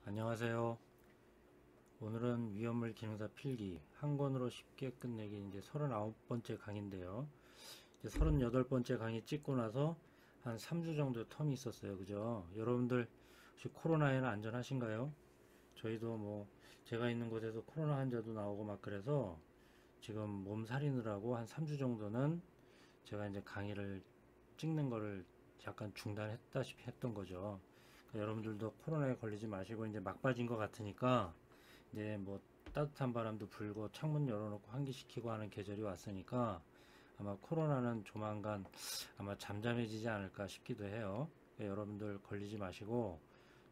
안녕하세요. 오늘은 위험물 기능사 필기 한 권으로 쉽게 끝내기 이제 39번째 강의인데요. 이제 38번째 강의 찍고 나서 한 3주 정도 텀이 있었어요. 그죠? 여러분들 혹시 코로나에는 안전하신가요? 저희도 뭐 제가 있는 곳에서 코로나 환자도 나오고 막 그래서 지금 몸살이느라고 한 3주 정도는 제가 이제 강의를 찍는 거를 약간 중단했다시피 했던 거죠. 그러니까 여러분들도 코로나에 걸리지 마시고 이제 막바지인 것 같으니까 이제 뭐 따뜻한 바람도 불고 창문 열어놓고 환기시키고 하는 계절이 왔으니까 아마 코로나는 조만간 아마 잠잠해지지 않을까 싶기도 해요. 그러니까 여러분들 걸리지 마시고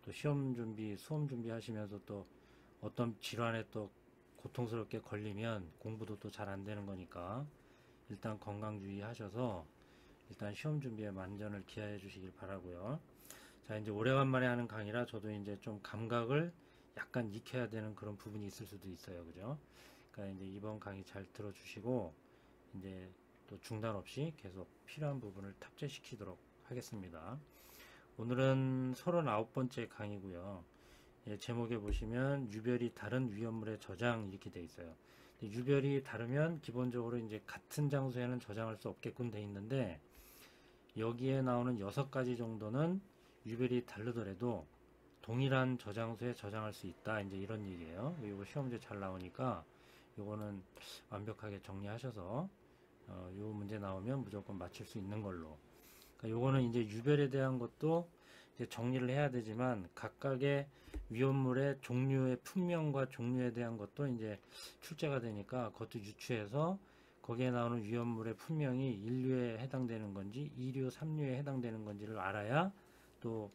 또 시험 준비, 수험 준비 하시면서 또 어떤 질환에 또 고통스럽게 걸리면 공부도 또 잘 안 되는 거니까 일단 건강 유의하셔서 일단 시험 준비에 만전을 기하해 주시길 바라고요. 자, 이제 오래간만에 하는 강의라 저도 이제 좀 감각을 약간 익혀야 되는 그런 부분이 있을 수도 있어요. 그죠? 그러니까 이제 이번 강의 잘 들어주시고 이제 또 중단 없이 계속 필요한 부분을 탑재시키도록 하겠습니다. 오늘은 39번째 강의고요. 예, 제목에 보시면 유별이 다른 위험물의 저장 이렇게 돼 있어요. 유별이 다르면 기본적으로 이제 같은 장소에는 저장할 수 없게끔 돼 있는데 여기에 나오는 6가지 정도는 유별이 다르더라도 동일한 저장소에 저장할 수 있다. 이제 이런 얘기예요. 이거 시험 문제 잘 나오니까 이거는 완벽하게 정리하셔서 요 문제 나오면 무조건 맞출 수 있는 걸로. 그러니까 요거는 이제 유별에 대한 것도 이제 정리를 해야 되지만 각각의 위험물의 종류의 품명과 종류에 대한 것도 이제 출제가 되니까 그것도 유추해서 거기에 나오는 위험물의 품명이 1류에 해당되는 건지 2류, 3류에 해당되는 건지를 알아야 또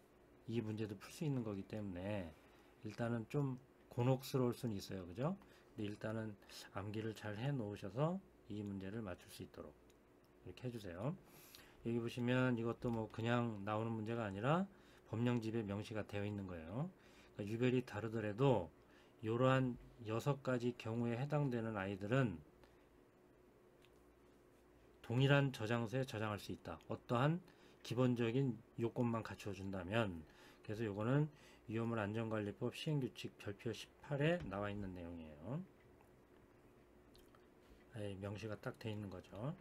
이 문제도 풀 수 있는 거기 때문에 일단은 좀 곤혹스러울 수는 있어요. 그죠? 근데 일단은 암기를 잘 해 놓으셔서 이 문제를 맞출 수 있도록 이렇게 해주세요. 여기 보시면 이것도 뭐 그냥 나오는 문제가 아니라 법령집에 명시가 되어 있는 거예요. 그러니까 유별이 다르더라도 이러한 6가지 경우에 해당되는 아이들은 동일한 저장소에 저장할 수 있다. 어떠한 기본적인 요건만 갖춰준다면. 그래서 요거는 위험물 안전관리법 시행규칙 별표 18에 나와 있는 내용이에요. 명시가 딱 돼 있는 거죠.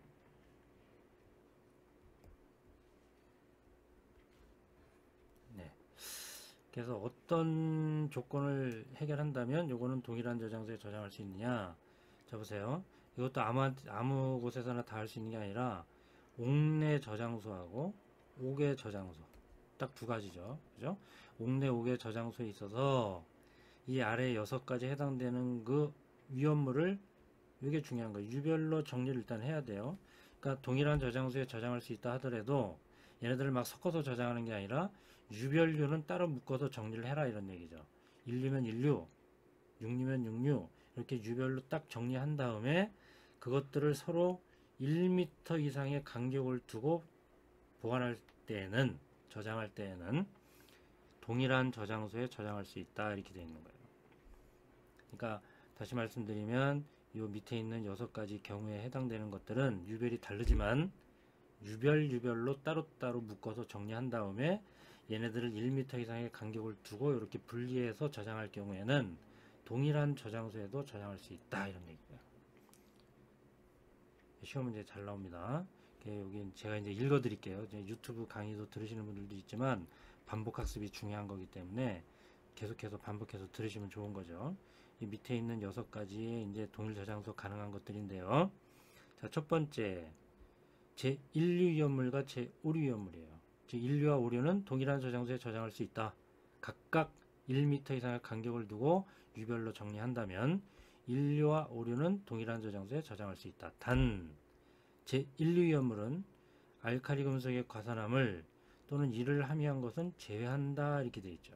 네. 그래서 어떤 조건을 해결한다면 요거는 동일한 저장소에 저장할 수 있느냐. 자 보세요. 이것도 아무 곳에서나 다 할 수 있는 게 아니라 옥내 저장소하고 옥외 저장소 딱 두 가지죠. 그죠? 옥내 옥외 저장소에 있어서 이 아래 6가지 해당되는 그 위험물을 이게 중요한 거예요. 유별로 정리를 일단 해야 돼요. 그러니까 동일한 저장소에 저장할 수 있다 하더라도 얘네들을 막 섞어서 저장하는 게 아니라 유별류는 따로 묶어서 정리를 해라 이런 얘기죠. 1류면 1류, 6류면 6류 이렇게 유별로 딱 정리한 다음에 그것들을 서로 1m 이상의 간격을 두고 보관할 때에는 저장할 때에는 동일한 저장소에 저장할 수 있다 이렇게 되어 있는 거예요. 그러니까 다시 말씀드리면 이 밑에 있는 6가지 경우에 해당되는 것들은 유별이 다르지만 유별로 따로따로 묶어서 정리한 다음에 얘네들을 1m 이상의 간격을 두고 이렇게 분리해서 저장할 경우에는 동일한 저장소에도 저장할 수 있다 이런 얘기예요. 시험 문제 잘 나옵니다. 여기 제가 이제 읽어 드릴게요. 이제 유튜브 강의도 들으시는 분들도 있지만 반복 학습이 중요한 거기 때문에 계속해서 반복해서 들으시면 좋은 거죠. 이 밑에 있는 6가지의 이제 동일 저장소 가능한 것들인데요. 자, 첫 번째 제1류 위험물과 제5류 위험물이에요. 제1류와 5류는 동일한 저장소에 저장할 수 있다. 각각 1m 이상의 간격을 두고 유별로 정리한다면 1류와 5류는 동일한 저장소에 저장할 수 있다. 단 제1류 위험물은 알칼리 금속의 과산화물 또는 이를 함유한 것은 제외한다 이렇게 되어 있죠.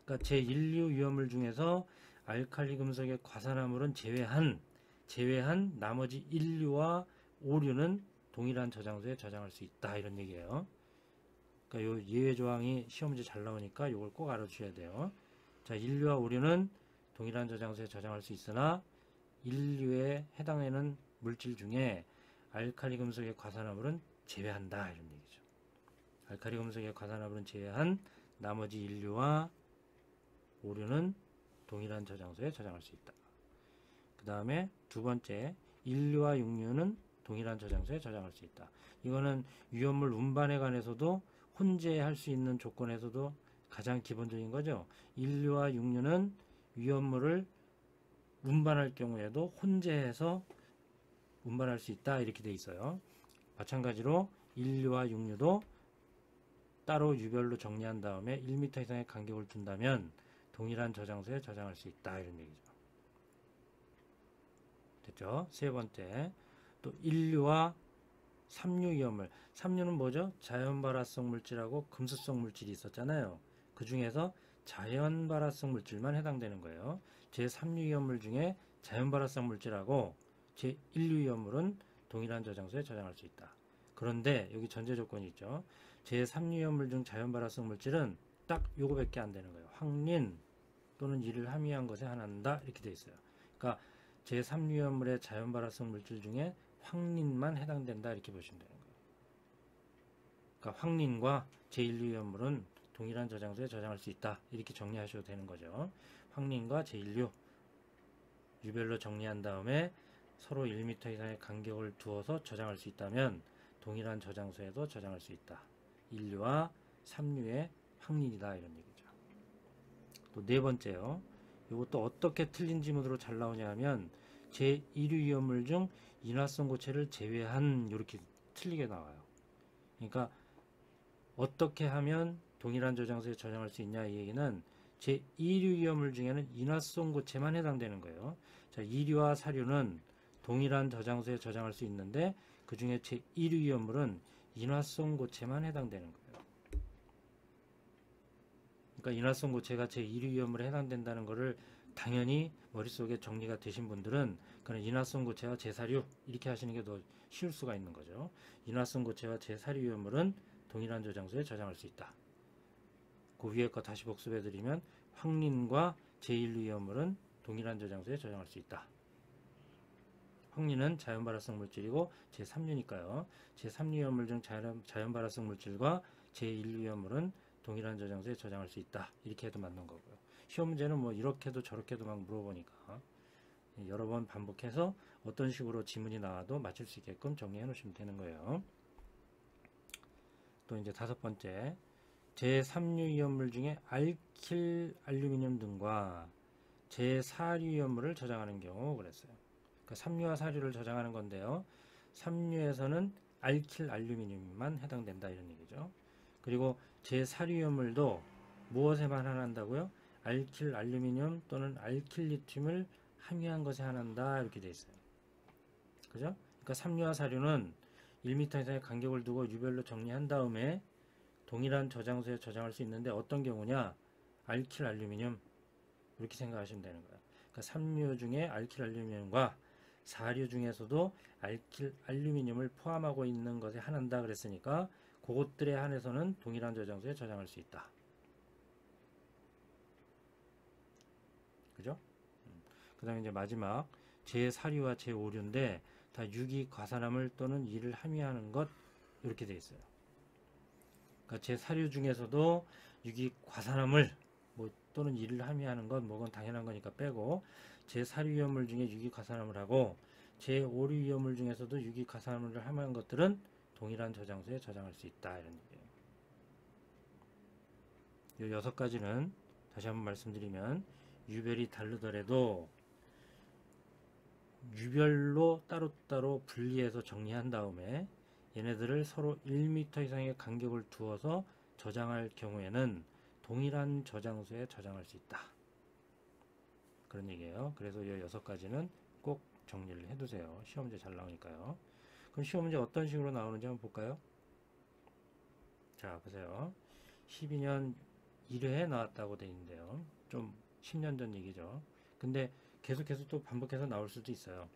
그러니까 제1류 위험물 중에서 알칼리 금속의 과산화물은 제외한 나머지 1류와 5류는 동일한 저장소에 저장할 수 있다 이런 얘기예요. 그러니까 요 예외 조항이 시험 문제 잘 나오니까 이걸 꼭 알아주셔야 돼요. 자, 1류와 5류는 동일한 저장소에 저장할 수 있으나 1류에 해당하는 물질 중에 알칼리 금속의 과산화물은 제외한다 이런 얘기죠. 알칼리 금속의 과산화물은 제외한 나머지 1류와 오류는 동일한 저장소에 저장할 수 있다. 그 다음에 두 번째, 인류와 육류는 동일한 저장소에 저장할 수 있다. 이거는 위험물 운반에 관해서도 혼재할 수 있는 조건에서도 가장 기본적인 거죠. 인류와 육류는 위험물을 운반할 경우에도 혼재해서 운반할 수 있다. 이렇게 돼 있어요. 마찬가지로 인류와 육류도 따로 유별로 정리한 다음에 1m 이상의 간격을 둔다면 동일한 저장소에 저장할 수 있다. 이런 얘기죠. 됐죠? 세 번째, 또 인류와 삼류 위험물. 삼류는 뭐죠? 자연발화성 물질하고 금수성 물질이 있었잖아요. 그 중에서 자연발화성 물질만 해당되는 거예요. 제3류 위험물 중에 자연발화성 물질하고 제1류 위험물은 동일한 저장소에 저장할 수 있다. 그런데 여기 전제 조건이 있죠. 제3류 위험물 중 자연발화성 물질은 딱 요거밖에 안 되는 거예요. 황린 또는 이를 함유한 것에 한한다. 이렇게 돼 있어요. 그러니까 제3류 위험물의 자연발화성 물질 중에 황린만 해당된다. 이렇게 보시면 되는 거예요. 그러니까 황린과 제1류 위험물은 동일한 저장소에 저장할 수 있다. 이렇게 정리하셔도 되는 거죠. 황린과 제1류 유별로 정리한 다음에 서로 1m 이상의 간격을 두어서 저장할 수 있다면 동일한 저장소에도 저장할 수 있다. 인류와 삼류의 황린이다. 이런 얘기죠. 또 네 번째요. 이것도 어떻게 틀린 지문으로 잘 나오냐 하면 제1류 위험물 중 인화성 고체를 제외한 이렇게 틀리게 나와요. 그러니까 어떻게 하면 동일한 저장소에 저장할 수 있냐 이 얘기는 제2류 위험물 중에는 인화성 고체만 해당되는 거예요. 자, 2류와 사류는 동일한 저장소에 저장할 수 있는데 그 중에 제1류 위험물은 인화성 고체만 해당되는 거예요. 그러니까 인화성 고체가 제1류 위험물에 해당된다는 것을 당연히 머릿속에 정리가 되신 분들은 그런 인화성 고체와 제4류 이렇게 하시는 게 더 쉬울 수가 있는 거죠. 인화성 고체와 제4류 위험물은 동일한 저장소에 저장할 수 있다. 그 위에 거 다시 복습해 드리면 황린과 제1류 위험물은 동일한 저장소에 저장할 수 있다. 황린은 자연발화성 물질이고 제3류니까요. 제3류 위험물 중 자연발화성 물질과 제1류 위험물은 동일한 저장소에 저장할 수 있다. 이렇게 해도 맞는 거고요. 시험 문제는 뭐 이렇게도 저렇게도 막 물어보니까 여러 번 반복해서 어떤 식으로 지문이 나와도 맞출 수 있게끔 정리해 놓으시면 되는 거예요. 또 이제 다섯 번째, 제3류 위험물 중에 알킬 알루미늄 등과 제4류 위험물을 저장하는 경우 그랬어요. 그러니까 3류와 4류를 저장하는 건데요. 3류에서는 알킬 알루미늄만 해당된다 이런 얘기죠. 그리고 제4류 위험물도 무엇에만 한한다고요? 알킬 알루미늄 또는 알킬 리튬을 함유한 것에 한한다 이렇게 돼 있어요. 그죠? 그러니까 3류와 4류는 1m 이상의 간격을 두고 유별로 정리한 다음에 동일한 저장소에 저장할 수 있는데 어떤 경우냐? 알킬 알루미늄 이렇게 생각하시면 되는 거예요. 그러니까 3류 중에 알킬 알루미늄과 4류 중에서도 알킬 알루미늄을 포함하고 있는 것에 한한다 그랬으니까 그것들에 한해서는 동일한 저장소에 저장할 수 있다. 그죠? 그 다음에 이제 마지막 제4류와 제5류인데 다 유기 과산화물 또는 이를 함유하는 것 이렇게 되어 있어요. 그러니까 제4류 중에서도 유기 과산화물 뭐 또는 이를 함유하는 건 뭐건 당연한 거니까 빼고 제4류 위험물 중에 유기 과산화물하고 제5류 위험물 중에서도 유기 과산화물을 함유한 것들은 동일한 저장소에 저장할 수 있다 이런 얘기예요. 이 6가지는 다시 한번 말씀드리면 유별이 다르더라도 유별로 따로따로 분리해서 정리한 다음에 얘네들을 서로 1m 이상의 간격을 두어서 저장할 경우에는 동일한 저장소에 저장할 수 있다. 그런 얘기예요. 그래서 이 6가지는 꼭 정리를 해두세요. 시험 문제 잘 나오니까요. 그럼 시험 문제 어떤 식으로 나오는지 한번 볼까요? 자, 보세요. 12년 1회에 나왔다고 되어 있는데요. 좀 10년 전 얘기죠. 근데 계속해서 또 반복해서 나올 수도 있어요.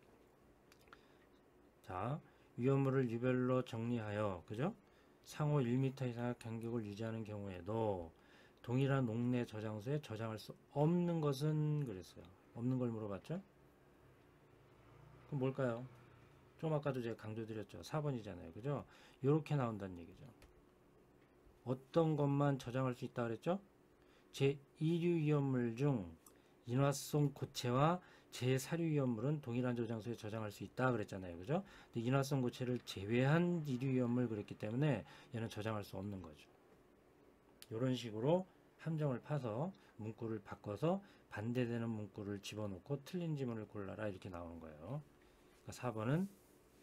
자, 위험물을 유별로 정리하여, 그죠? 상호 1m 이상의 간격을 유지하는 경우에도 동일한 옥내 저장소에 저장할 수 없는 것은 그랬어요. 없는 걸 물어봤죠? 그럼 뭘까요? 좀 아까도 제가 강조드렸죠. 4번이잖아요. 그죠? 이렇게 나온다는 얘기죠. 어떤 것만 저장할 수 있다 그랬죠? 제1 제2류 위험물 중 인화성 고체와 제4류 위험물은 동일한 저장소에 저장할 수 있다 그랬잖아요. 그죠? 근데 인화성 고체를 제외한 2류 위험물 그랬기 때문에 얘는 저장할 수 없는 거죠. 이런 식으로 함정을 파서 문구를 바꿔서 반대되는 문구를 집어넣고 틀린 지문을 골라라 이렇게 나오는 거예요. 그러니까 4번은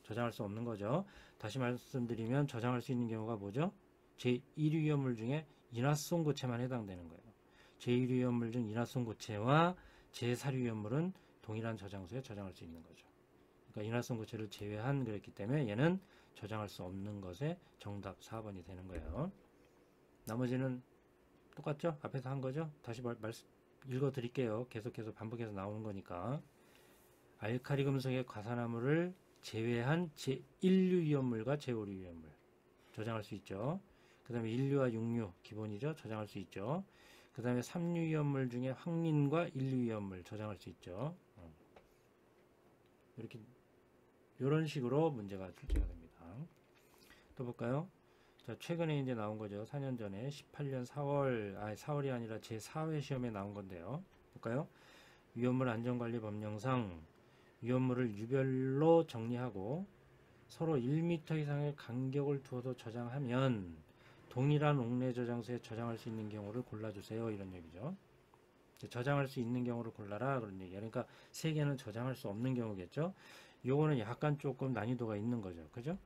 저장할 수 없는 거죠. 다시 말씀드리면 저장할 수 있는 경우가 뭐죠? 제1류 위험물 중에 인화성 고체만 해당되는 거예요. 제1류 위험물 중 인화성 고체와 제4류 위험물은 동일한 저장소에 저장할 수 있는 거죠. 그러니까 인화성 고체를 제외한 그랬기 때문에 얘는 저장할 수 없는 것에 정답 4번이 되는 거예요. 나머지는 똑같죠? 앞에서 한 거죠? 다시 읽어 드릴게요. 계속해서 반복해서 나오는 거니까. 알카리 금속의 과산화물을 제외한 제1류 위험물과 제5류 위험물 저장할 수 있죠. 그 다음에 1류와 6류 기본이죠. 저장할 수 있죠. 그 다음에 3류 위험물 중에 황린과 1류 위험물 저장할 수 있죠. 이렇게 이런 식으로 문제가 출제가 됩니다. 또 볼까요? 자, 최근에 이제 나온 거죠. 4년 전에 18년 4월이 아니라 제4회 시험에 나온 건데요. 볼까요? 위험물 안전관리 법령상 위험물을 유별로 정리하고 서로 1m 이상의 간격을 두어서 저장하면 동일한 옥내 저장소에 저장할 수 있는 경우를 골라주세요. 이런 얘기죠. 저장할 수 있는 경우를 골라라 그런 얘기예요. 그러니까 3개는 저장할 수 없는 경우겠죠. 요거는 약간 조금 난이도가 있는 거죠. 그죠?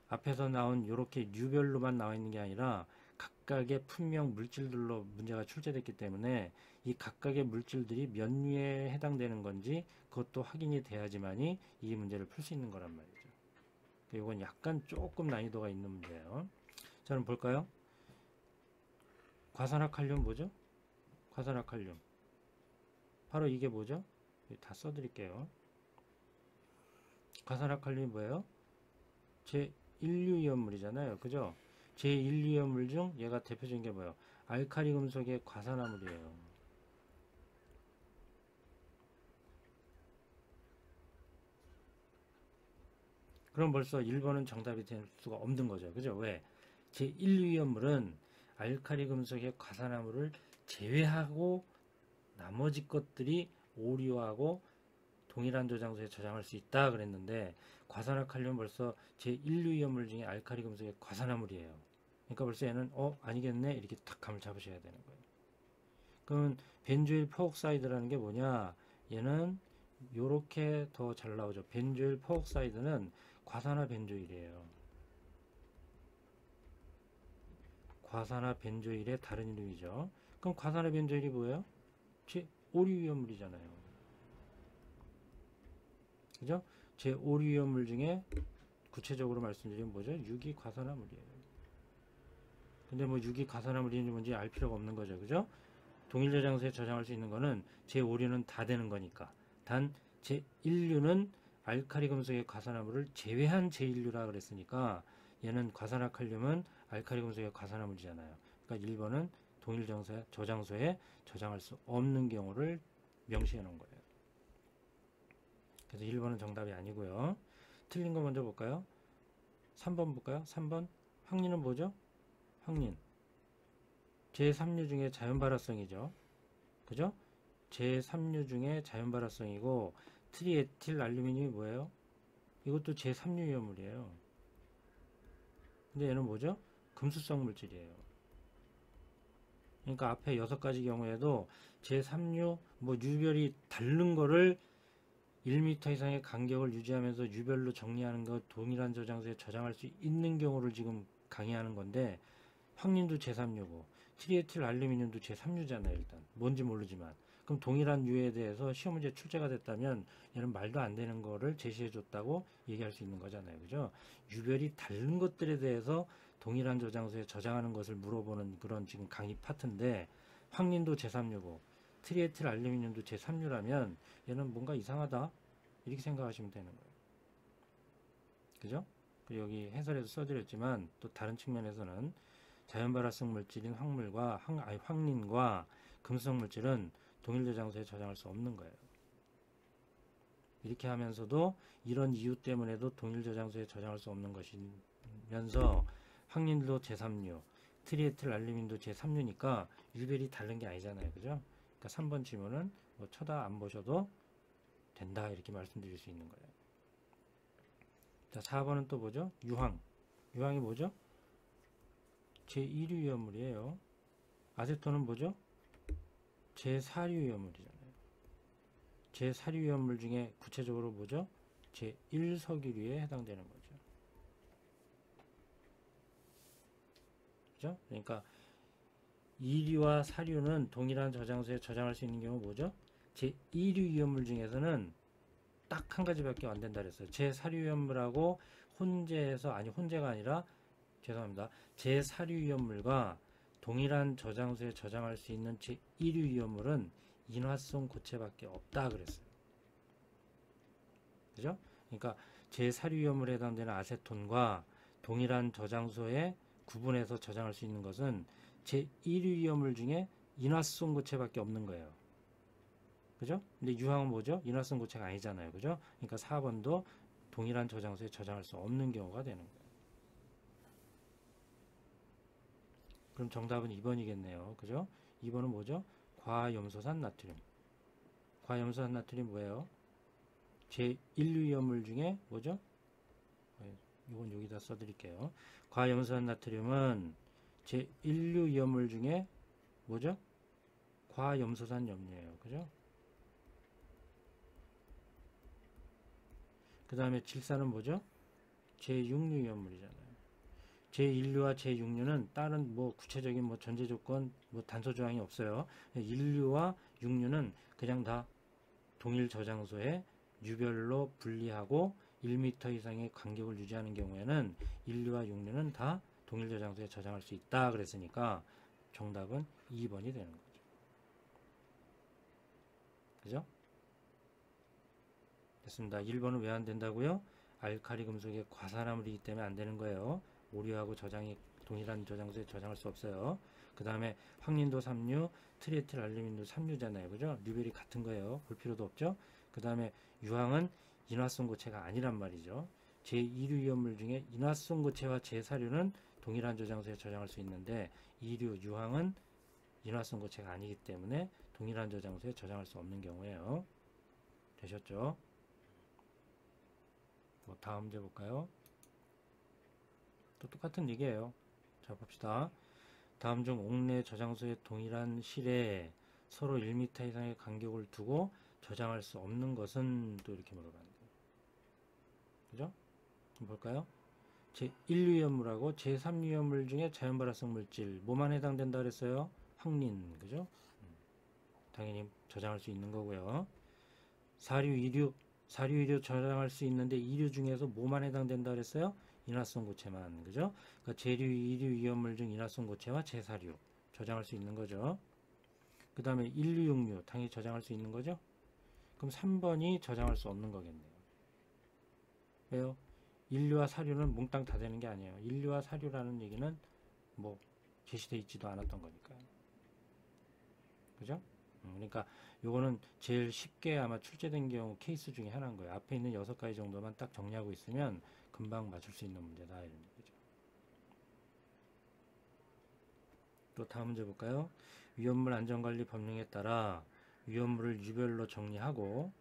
앞에서 나온 이렇게 류별로만 나와 있는 게 아니라 각각의 품명 물질들로 문제가 출제됐기 때문에 이 각각의 물질들이 몇 류에 해당되는 건지 그것도 확인이 돼야지만이 이 문제를 풀 수 있는 거란 말이죠. 이건 약간 조금 난이도가 있는 문제예요. 자, 그럼 볼까요? 과산화칼륨 뭐죠? 과산화칼륨. 바로 이게 뭐죠? 다 써드릴게요. 과산화칼륨이 뭐예요? 제1류 위험물이잖아요. 그죠? 제1류 위험물 중 얘가 대표적인 게 뭐예요? 알카리 금속의 과산화물이에요. 그럼 벌써 1번은 정답이 될 수가 없는 거죠. 그죠? 왜? 제1류 위험물은 알카리 금속의 과산화물을 제외하고 나머지 것들이 오류하고 동일한 저장소에 저장할 수 있다 그랬는데 과산화칼륨은 벌써 제1류 위험물 중에 알카리 금속의 과산화물이에요. 그러니까 벌써 얘는 아니겠네 이렇게 탁 감을 잡으셔야 되는 거예요. 그러면 벤조일 퍼옥사이드라는 게 뭐냐? 얘는 요렇게 더 잘 나오죠. 벤조일 퍼옥사이드는 과산화 벤조일이에요. 과산화 벤조일의 다른 이름이죠. 그럼 과산화 벤조일이 뭐예요? 제5류 위험물이잖아요. 그죠? 제5류 위험물 중에 구체적으로 말씀드리면 뭐죠? 유기과산화물이에요. 근데 뭐 유기과산화물인지 뭔지 알 필요가 없는 거죠. 그죠? 동일 저장소에 저장할 수 있는 거는 제5류는 다 되는 거니까. 단 제1류는 알카리 금속의 과산화물을 제외한 제1류라 그랬으니까 얘는 과산화칼륨은 알카리 금속의 과산화물이잖아요. 그러니까 1번은 동일 저장소에 저장할 수 없는 경우를 명시해 놓은 거예요. 그래서 1번은 정답이 아니고요. 틀린 거 먼저 볼까요? 3번 볼까요? 3번 황린은 뭐죠? 황린 제3류 중에 자연발화성이죠. 그죠? 제3류 중에 자연발화성이고 트리에틸 알루미늄이 뭐예요? 이것도 제3류 위험물이에요. 근데 얘는 뭐죠? 금수성 물질이에요. 그러니까 앞에 6가지 경우에도 제3류 뭐 유별이 다른 거를 1m 이상의 간격을 유지하면서 유별로 정리하는 것 동일한 저장소에 저장할 수 있는 경우를 지금 강의하는 건데 황린도 제3류고 트리에틸 알루미늄도 제3류잖아요. 일단 뭔지 모르지만 그럼 동일한 류에 대해서 시험 문제 출제가 됐다면 얘는 말도 안 되는 거를 제시해 줬다고 얘기할 수 있는 거잖아요. 그죠? 유별이 다른 것들에 대해서 동일한 저장소에 저장하는 것을 물어보는 그런 지금 강의 파트인데 황린도 제3류고 트리에틸 알루미늄도 제3류라면 얘는 뭔가 이상하다 이렇게 생각하시면 되는 거예요. 그죠? 여기 해설에서 써드렸지만 또 다른 측면에서는 자연발화성 물질인 황린과 금수성 물질은 동일 저장소에 저장할 수 없는 거예요. 이렇게 하면서도 이런 이유 때문에도 동일 저장소에 저장할 수 없는 것이면서 황린도 제3류, 트리에틸 알루민도 제3류니까 일별이 다른 게 아니잖아요. 그죠? 그러니까 3번 질문은 뭐 쳐다 안 보셔도 된다 이렇게 말씀드릴 수 있는 거예요. 자, 4번은 또 뭐죠? 유황. 유황이 뭐죠? 제1류 위험물이에요. 아세톤은 뭐죠? 제4류 위험물이잖아요. 제4류 위험물 중에 구체적으로 뭐죠? 제1석유류에 해당되는 거죠. 그죠? 그러니까 2류와 4류는 동일한 저장소에 저장할 수 있는 경우 뭐죠? 제2류 위험물 중에서는 딱 한 가지밖에 안 된다 그랬어요. 제4류 위험물하고 혼재해서, 아니 혼재가 아니라 죄송합니다. 제4류 위험물과 동일한 저장소에 저장할 수 있는 제1류 위험물은 인화성 고체밖에 없다 그랬어요. 그죠? 그러니까 제4류 위험물에 해당되는 아세톤과 동일한 저장소에 구분해서 저장할 수 있는 것은 제1류 위험물 중에 인화성 고체밖에 없는 거예요. 그죠? 근데 유황은 뭐죠? 인화성 고체가 아니잖아요. 그죠? 그러니까 4번도 동일한 저장소에 저장할 수 없는 경우가 되는 거예요. 그럼 정답은 2번이겠네요. 그죠? 2번은 뭐죠? 과염소산 나트륨. 과염소산 나트륨 뭐예요? 제1류 위험물 중에 뭐죠? 이건 여기다 써드릴게요. 과염소산 나트륨은 제1류 위험물 중에 뭐죠? 과염소산 염료예요. 그죠? 그 다음에 질산은 뭐죠? 제6류 위험물이잖아요. 제1류와 제6류는 다른 뭐 구체적인 뭐 전제 조건, 뭐 단서 조항이 없어요. 1류와 6류는 그냥 다 동일 저장소에 유별로 분리하고 1m 이상의 간격을 유지하는 경우에는 1류와 6류는 다 동일 저장소에 저장할 수 있다 그랬으니까 정답은 2번이 되는 거죠. 그죠? 됐습니다. 1번은 왜 안 된다고요? 알칼리 금속의 과산화물이기 때문에 안 되는 거예요. 오류하고 저장이 동일한 저장소에 저장할 수 없어요. 그 다음에 황린도 3류, 트리에틸 알루민도 3류잖아요. 그죠? 류별이 같은 거예요. 볼 필요도 없죠? 그 다음에 유황은 인화성 고체가 아니란 말이죠. 제2류 위험물 중에 인화성 고체와 제4류는 동일한 저장소에 저장할 수 있는데 2류 유황은 인화성 고체가 아니기 때문에 동일한 저장소에 저장할 수 없는 경우예요. 되셨죠? 뭐 다음 문제 볼까요? 또 똑같은 얘기예요. 자, 봅시다. 다음 중 옥내 저장소의 동일한 실에 서로 1m 이상의 간격을 두고 저장할 수 없는 것은 또 이렇게 물어봤는데, 그죠? 한번 볼까요? 제1류 위험물하고 제3류 위험물 중에 자연발화성 물질 뭐만 해당된다 그랬어요? 황린, 그죠? 당연히 저장할 수 있는 거고요. 4류, 2류, 4류, 2류 저장할 수 있는데 2류 중에서 뭐만 해당된다 그랬어요? 인화성 고체만, 그죠? 그러니까 제류, 2류 위험물 중 인화성 고체와 제4류 저장할 수 있는 거죠. 그 다음에 1류, 6류 당연히 저장할 수 있는 거죠. 그럼 3번이 저장할 수 없는 거겠네요. 왜요? 1류와 4류는 몽땅 다 되는 게 아니에요. 1류와 4류라는 얘기는 뭐 제시되어 있지도 않았던 거니까요. 그죠? 그러니까 요거는 제일 쉽게 아마 출제된 경우 케이스 중에 하나인 거예요. 앞에 있는 6가지 정도만 딱 정리하고 있으면 금방 맞출 수 있는 문제다 이런 얘기죠. 또 다음 문제 볼까요? 위험물 안전관리 법령에 따라 위험물을 유별로 정리하고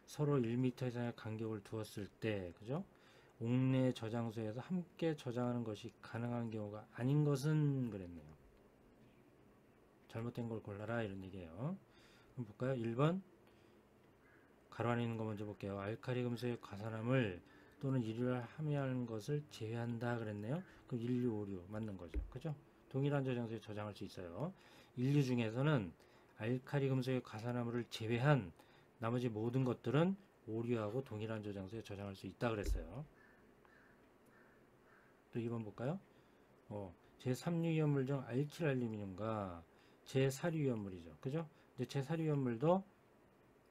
서로 1m 이상의 간격을 두었을 때, 그죠? 옥내 저장소에서 함께 저장하는 것이 가능한 경우가 아닌 것은 그랬네요. 잘못된 걸 골라라 이런 얘기예요. 그럼 볼까요? 1번 가로 안에 있는 거 먼저 볼게요. 알칼리 금속의 과산화물 또는 이류를 함유하는 것을 제외한다 그랬네요. 그럼 1류, 5류 맞는 거죠. 그죠? 동일한 저장소에 저장할 수 있어요. 1류 중에서는 알칼리 금속의 과산화물을 제외한 나머지 모든 것들은 5류하고 동일한 저장소에 저장할 수 있다 그랬어요. 또 2번 볼까요? 제3류 위험물 중 알킬 알루미늄과 제4류 위험물이죠. 그죠? 근데 제4류 위험물도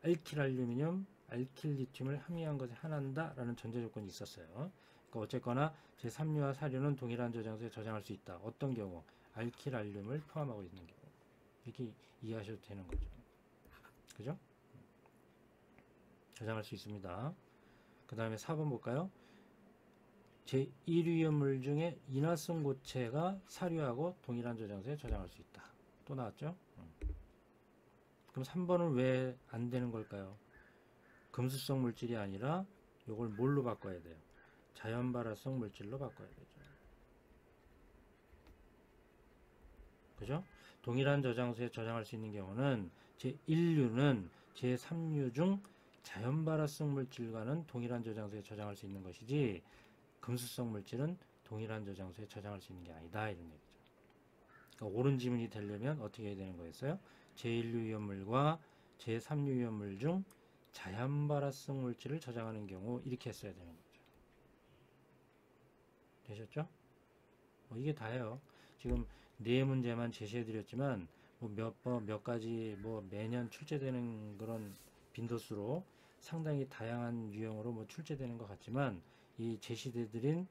알킬 알루미늄, 알킬 리튬을 함유한 것에 한한다 라는 전제 조건이 있었어요. 그러니까 어쨌거나 제3류와 4류는 동일한 저장소에 저장할 수 있다. 어떤 경우? 알킬 알륨을 포함하고 있는 경우. 이렇게 이해하셔도 되는 거죠. 그죠? 저장할 수 있습니다. 그 다음에 4번 볼까요? 제1류 위험물 중에 인화성 고체가 사류하고 동일한 저장소에 저장할 수 있다. 또 나왔죠? 그럼 3번은 왜 안 되는 걸까요? 금수성 물질이 아니라 요걸 뭘로 바꿔야 돼요? 자연발화성 물질로 바꿔야 되죠. 그죠? 동일한 저장소에 저장할 수 있는 경우는 제1류는 제3류 중 자연발화성 물질과는 동일한 저장소에 저장할 수 있는 것이지 금수성 물질은 동일한 저장소에 저장할 수 있는 게 아니다 이런 얘기죠. 그러니까 옳은 지문이 되려면 어떻게 해야 되는 거였어요? 제1류 위험물과 제3류 위험물 중 자연발화성 물질을 저장하는 경우 이렇게 했어야 되는 거죠. 되셨죠? 이게 다예요. 지금 네 문제만 제시해 드렸지만 몇 가지 매년 출제되는 그런 빈도수로 상당히 다양한 유형으로 출제되는 것 같지만 이 제시해드린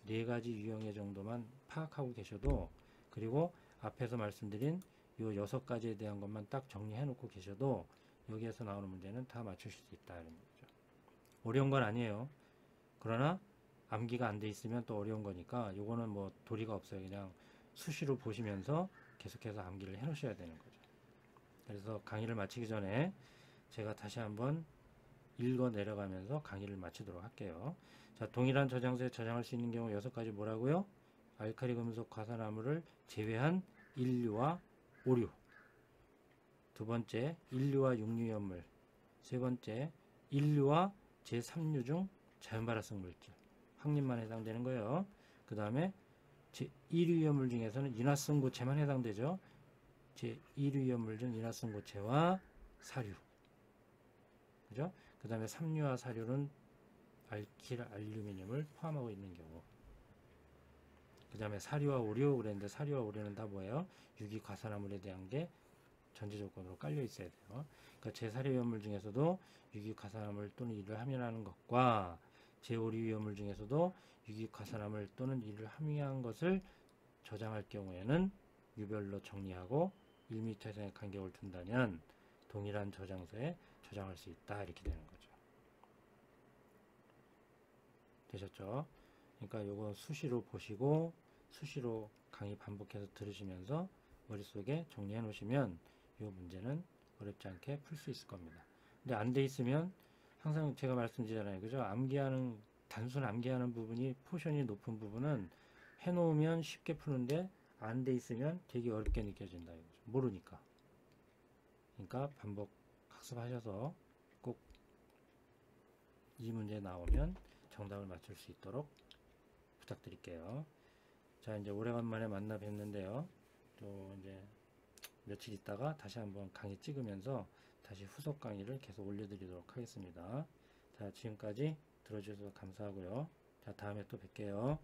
네 가지 유형의 정도만 파악하고 계셔도, 그리고 앞에서 말씀드린 요 6가지에 대한 것만 딱 정리해 놓고 계셔도 여기에서 나오는 문제는 다 맞추실 수 있다 이런 거죠. 어려운 건 아니에요. 그러나 암기가 안 돼 있으면 또 어려운 거니까 요거는 도리가 없어요. 그냥 수시로 보시면서 계속해서 암기를 해 놓으셔야 되는 거죠. 그래서 강의를 마치기 전에 제가 다시 한번 읽어 내려가면서 강의를 마치도록 할게요. 자, 동일한 저장소에 저장할 수 있는 경우 6가지 뭐라고요? 알카리 금속 과산화물을 제외한 1류와 5류. 두 번째, 1류와 6류 염물. 세 번째, 1류와 제3류 중 자연발화성 물질. 확립만 해당되는 거예요. 그 다음에 제1류 염물 중에서는 인화성 고체만 해당되죠. 제1류 염물 중 인화성 고체와 사류. 그죠? 그 다음에 3류와 사류는 알킬 알루미늄을 포함하고 있는 경우. 그 다음에 사류와 오류 그랬는데 사류와 오류는 다 뭐예요? 유기과산화물에 대한 게 전제 조건으로 깔려 있어야 돼요. 그러니까 제4류 염물 중에서도 유기과산화물 또는 이를 함유하는 것과 제5류 염물 중에서도 유기과산화물 또는 이를 함유한 것을 저장할 경우에는 유별로 정리하고 1m 이상의 간격을 둔다면 동일한 저장소에 저장할 수 있다 이렇게 되는 거죠. 되셨죠? 그러니까 요거 수시로 보시고 수시로 강의 반복해서 들으시면서 머릿속에 정리해 놓으시면 이 문제는 어렵지 않게 풀 수 있을 겁니다. 근데 안 돼 있으면 항상 제가 말씀드리잖아요. 그죠? 단순 암기하는 부분이 포션이 높은 부분은 해 놓으면 쉽게 푸는데 안 돼 있으면 되게 어렵게 느껴진다 이거죠. 모르니까. 그러니까 반복 학습하셔서 꼭 이 문제 나오면 정답을 맞출 수 있도록 부탁드릴게요. 자, 이제 오래간만에 만나 뵙는데요. 또 이제 며칠 있다가 다시 한번 강의 찍으면서 다시 후속 강의를 계속 올려드리도록 하겠습니다. 자, 지금까지 들어주셔서 감사하고요. 자, 다음에 또 뵐게요.